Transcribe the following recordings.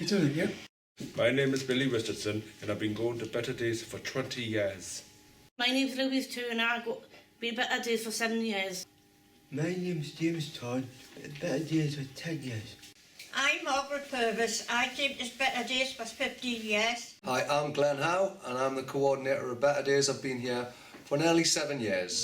You doing it, yeah? My name is Billy Richardson and I've been going to Better Days for 20 years. My name's Louise too and I've been Better Days for 7 years. My name's James Todd, Better Days for 10 years. I'm Margaret Purvis. I came to Better Days for 15 years. Hi, I'm Glenn Howe and I'm the coordinator of Better Days. I've been here for nearly 7 years.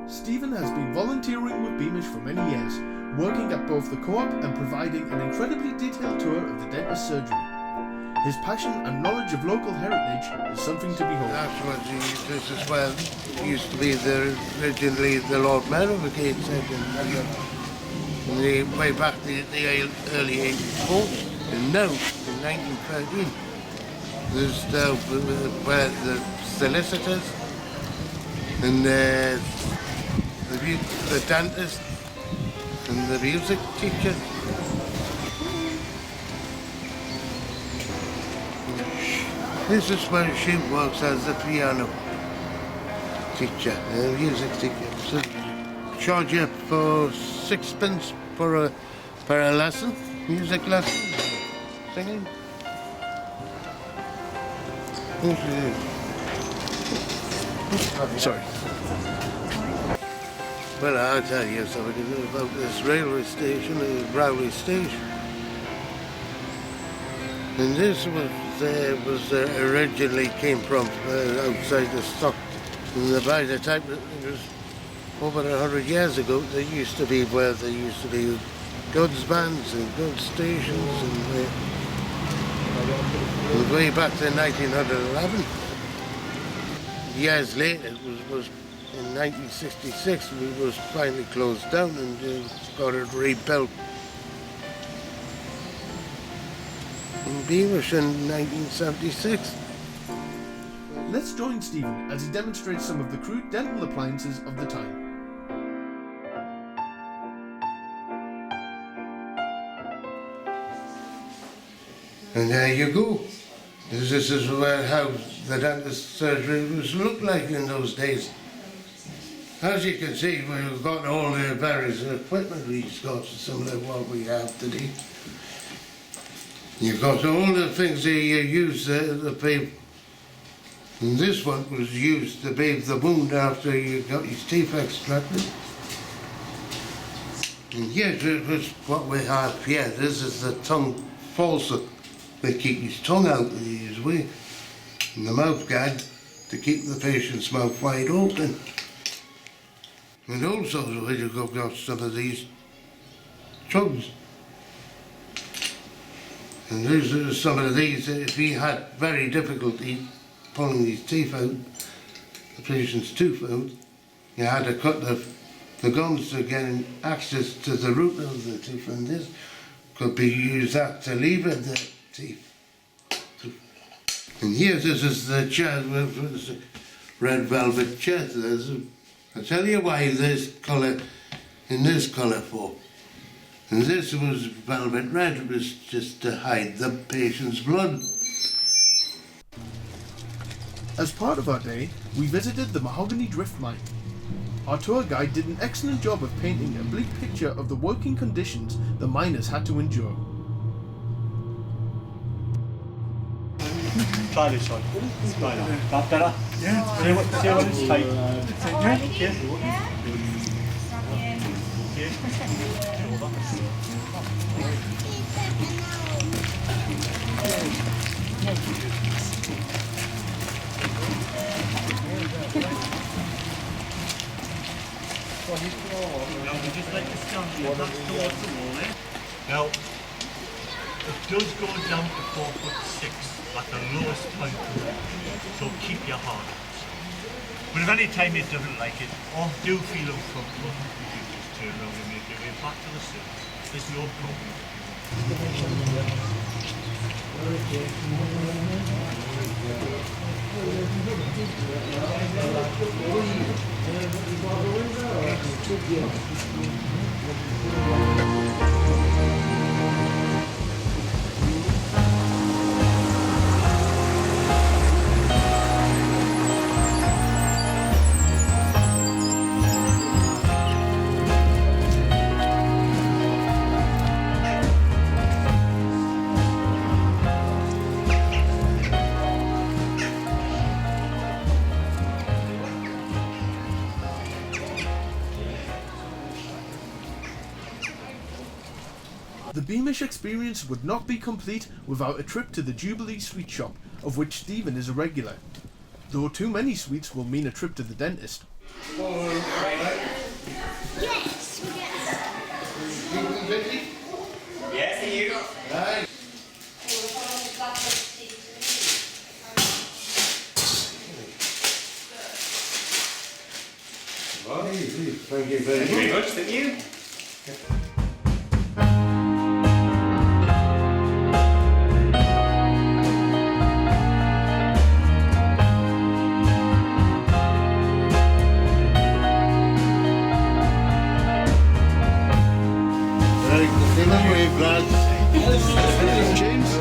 Stephen has been volunteering with Beamish for many years, working at both the co-op and providing an incredibly detailed tour of the dentist's surgery. His passion and knowledge of local heritage is something to behold. That's what this as well. It used to be originally the Lord Mayor of the Gateshead in the way back the early 1840s. And now, in 1913, there's where the solicitors and the dentist and the music teacher. This is where she works as a piano teacher, a music teacher. So charge you for 6pence for a lesson, music lesson, singing. Sorry. Well, I'll tell you something about this railway station, Rowley Station. And this was originally came from outside the stock. And by the time it was over 100 years ago, there used to be where there used to be goods bands and goods stations, and way back to 1911. Years later, it was in 1966, it was finally closed down and got it rebuilt in Beamish in 1976. Let's join Stephen as he demonstrates some of the crude dental appliances of the time. And there you go. This is how the dentist surgery was looked like in those days. As you can see, we've got all the various equipment we've got, similar to what we have today. You've got all the things that you use to bathe. And this one was used to bathe the wound after you got your teeth extracted. And here is what we have here. This is the tongue faucet. They keep his tongue out of his way. And the mouth guard to keep the patient's mouth wide open. And also you've got some of these jugs. And these are some of these, if he had very difficulty pulling his teeth out, the patient's tooth out, you had to cut the gums to get access to the root of the tooth, and this could be used that to lever the teeth. And here, this is the chair, the red velvet chair. I'll tell you why this colour, in this colour for. And this was velvet red, it was just to hide the patient's blood. As part of our day, we visited the Mahogany Drift Mine. Our tour guide did an excellent job of painting a bleak picture of the working conditions the miners had to endure. Try this one. Try that. That better? Yeah. See what it's like. Yeah. Now we just like to stand here, that's towards the wall there. Now, it does go down to 4'6" at the lowest point, so keep your heart out. But if any time you don't like it, or do feel uncomfortable, you can just turn around and make your way back to the surface. There's no problem. The Beamish experience would not be complete without a trip to the Jubilee Sweet Shop, of which Stephen is a regular. Though too many sweets will mean a trip to the dentist. Yes, Yes, and you? Right. Thank you very much. Thank you. Very good. In a way, lads. James?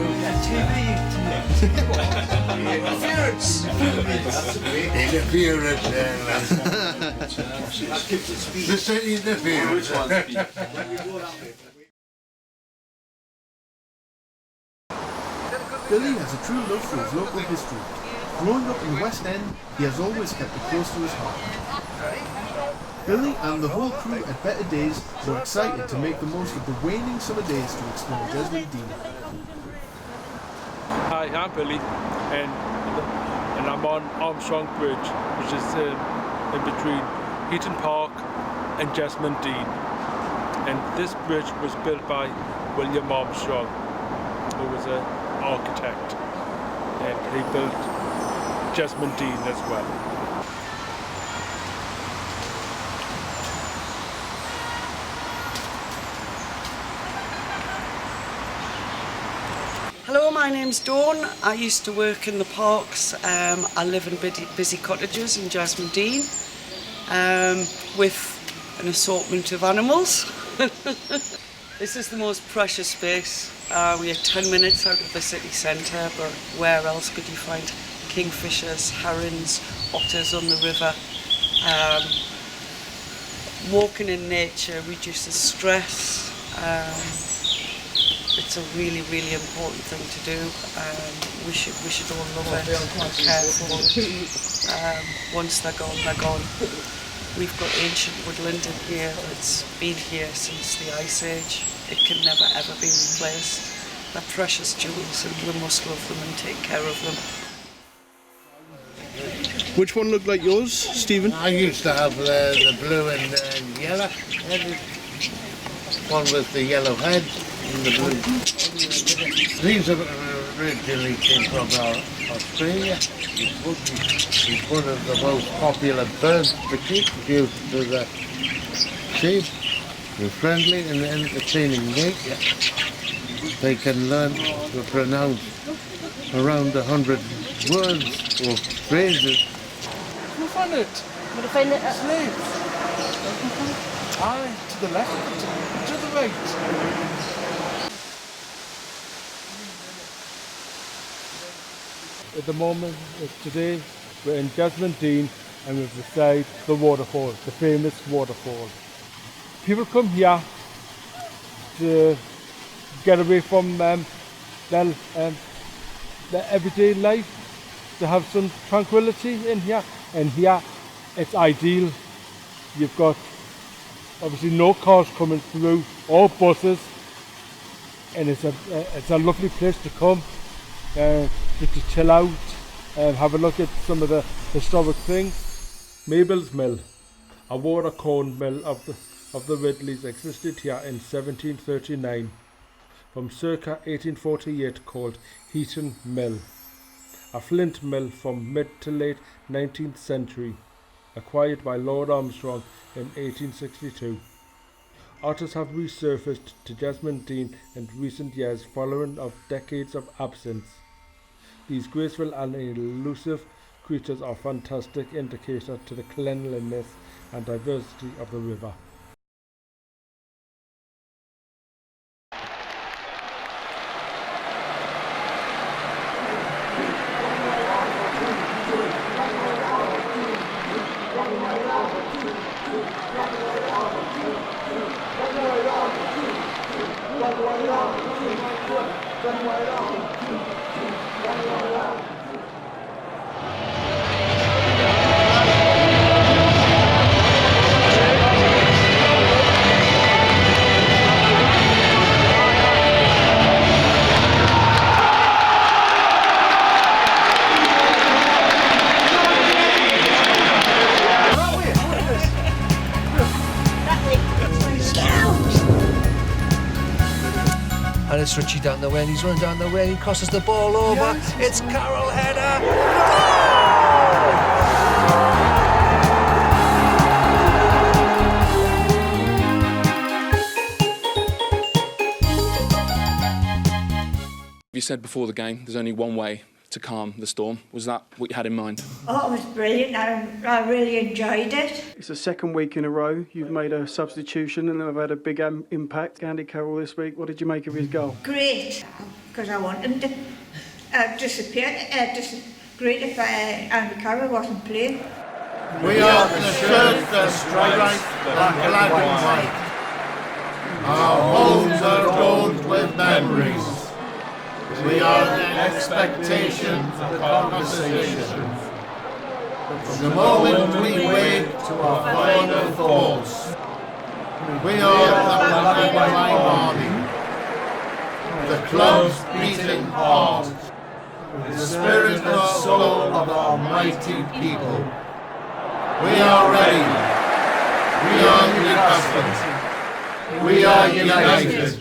Interference, lads. This is interference. Billy has a true love for his local history. Growing up in West End, he has always kept it close to his heart. Billy and the whole crew at Better Days were excited to make the most of the waning summer days to explore Jesmond Dene. Hi, I'm Billy, and I'm on Armstrong Bridge, which is in between Heaton Park and Jesmond Dene. And this bridge was built by William Armstrong, who was an architect, and he built Jesmond Dene as well. Hello, my name's Dawn. I used to work in the parks. I live in busy cottages in Jesmond Dene with an assortment of animals. This is the most precious space. We are 10 minutes out of the city centre, but where else could you find kingfishers, herons, otters on the river? Walking in nature reduces stress. It's a really, really important thing to do. We should all love it and care for it. Once they're gone, they're gone. We've got ancient woodland in here that's been here since the Ice Age. It can never ever be replaced. They're precious jewels and we must love them and take care of them. Which one looked like yours, Stephen? I used to have the blue and yellow headed. One with the yellow head and the blue. These are originally came from Australia. It's one of the most popular birds to keep due to the shape. They're friendly and entertaining nature. They can learn to pronounce around 100 words or phrases. You found it? Would I find it at Aye, to the left, to the right. At the moment, today, we're in Jesmond Dene and we're beside the waterfall, the famous waterfall. People come here to get away from their everyday life, to have some tranquility in here. And here, it's ideal. You've got obviously no cars coming through or buses, and it's a lovely place to come. Just to chill out and have a look at some of the historic things. Mabel's Mill, a water corn mill of the Ridleys, existed here in 1739 from circa 1848, called Heaton Mill, a flint mill from mid to late 19th century, acquired by Lord Armstrong in 1862. Otters have resurfaced to Jesmond Dene in recent years following of decades of absence. These graceful and elusive creatures are a fantastic indicator to the cleanliness and diversity of the river. And it's Richie down the way, and he's running down the way, and he crosses the ball over. Yes. It's Carol header. You said before the game there's only one way to calm the storm. Was that what you had in mind? Oh, it was brilliant. I really enjoyed it. It's the second week in a row you've made a substitution and I've had a big impact. Andy Carroll this week, what did you make of his goal? Great, because I want him to disappear. Just great if Andy Carroll wasn't playing. We are the church that strikes black and white. Our homes are adorned with memories. We are the expectation for conversation. From the moment we wake to our final thoughts. We are the Black Army, the club's beating heart, the spirit and soul of our mighty people. We are ready. We are Newcastle. We are united.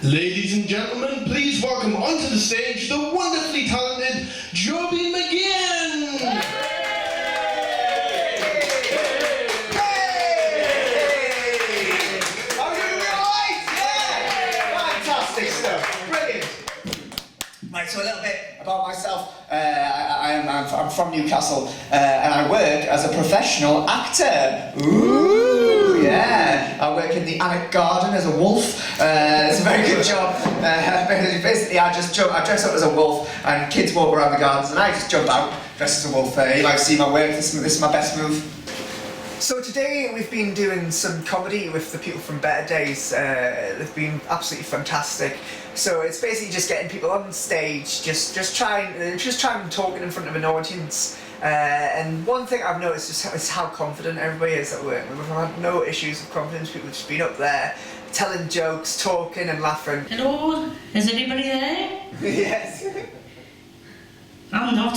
Ladies and gentlemen, please welcome onto the stage the wonderfully talented Joby McGinn! I'm doing alright! Yeah! Fantastic stuff! Brilliant! Right, so a little bit about myself. I'm from Newcastle and I work as a professional actor. Ooh, yeah! I work in the Annick Garden as a wolf. It's a very good job. Basically, I dress up as a wolf and kids walk around the gardens and I just jump out dressed as a wolf. You like to see my work, this is my best move. So today we've been doing some comedy with the people from Better Days. They've been absolutely fantastic. So it's basically just getting people on stage, just trying talking in front of an audience. And one thing I've noticed is how confident everybody is at work. We've had no issues with confidence. People have just been up there, telling jokes, talking and laughing. Hello, is anybody there? Yes. I'm not.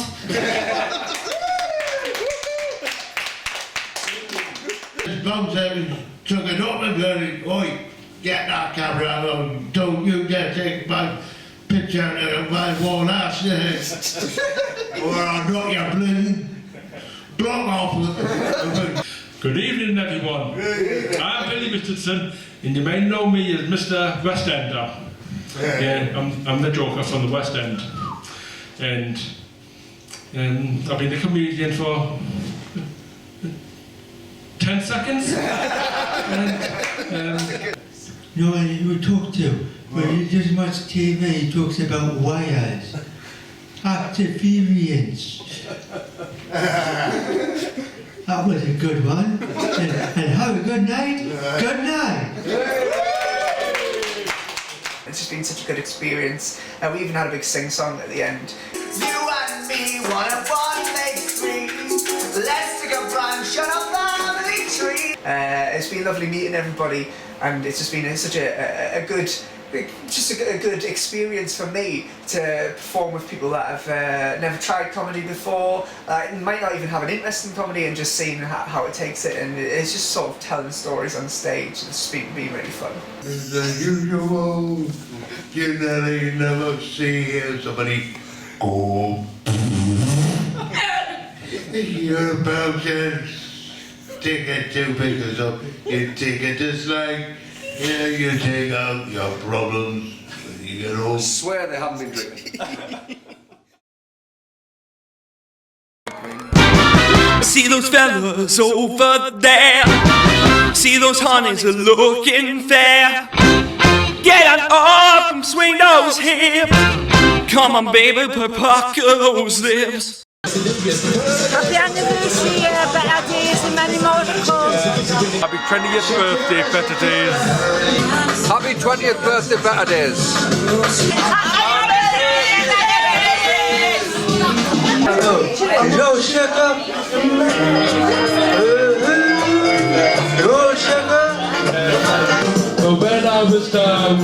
This bloke said, took it up and said, oi, get that camera on, don't you dare take my picture of my wall ass there, or I'll knock your blooming block off. Good evening, everyone. I'm Billy Richardson, and you may know me as Mr. West Ender. Yeah, I'm the Joker from the West End, and I've been a comedian for 10 seconds. No one you talk to, when he doesn't watch TV, he talks about wires. Interference. That was a good one. And have a good night. Good night. It's just been such a good experience. We even had a big sing-song at the end. You and me family, 1 and 1 makes 3. Let's take a branch on a family tree. It's been lovely meeting everybody, and it's just been such a good, just a good experience for me to perform with people that have never tried comedy before, might not even have an interest in comedy, and just seeing how it takes it, and it's just sort of telling stories on stage. It's been really fun. As usual, you never see somebody go. You're about to take it to pictures up, you take it to slang, yeah, you take out your problems when you get old. I swear they haven't been drinking. See those fellas over there, see those honeys are looking fair. Get on up and swing those hips, come on baby, pucker those lips. Happy anniversary, Better Days, and many more to come. Happy 20th birthday, Better Days. Happy 20th birthday, Better Days. No sugar. No sugar. When I was down,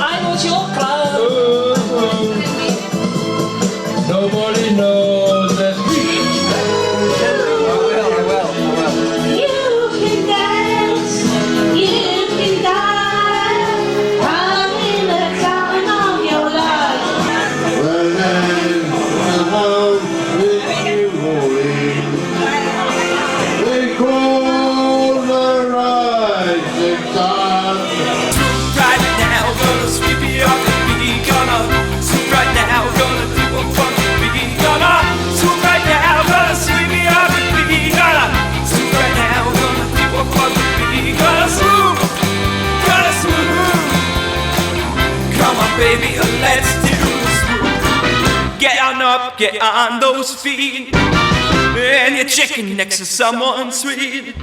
I was your club. nobody knows that. You can dance, you can dance, having the time of your life. Well then, out with you rolling, they call the rising sun. Right now, gonna sweep you off the beat, gonna swoop right now, gonna do a funky beat, gonna swoop right now, gonna sweep you off the beat, gonna swoop right now, gonna do a funky beat, gonna swoop. Come on, baby, let's do the swoop. Get on up, get on those feet, and your chicken next to someone sweet.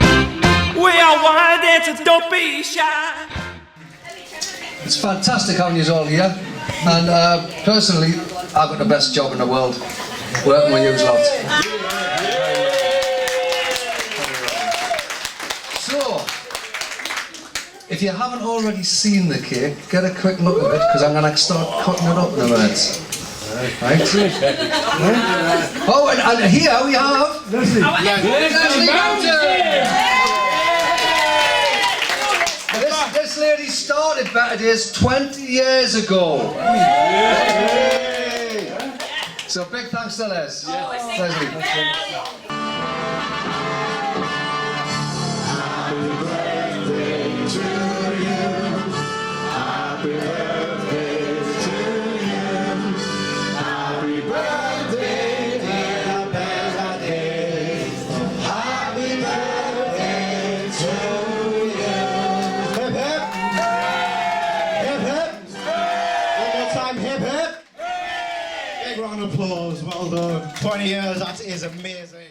We all wanna dance, so don't be shy. It's fantastic having you all here, and personally, I've got the best job in the world, working with you lot. So, if you haven't already seen the cake, get a quick look at it, because I'm going to start cutting it up in a minute. Right? Oh, and here we have Leslie Mountain! This lady started Better Days 20 years ago. So big thanks to Les. Leslie. Big round of applause, well done. 20 years, that is amazing.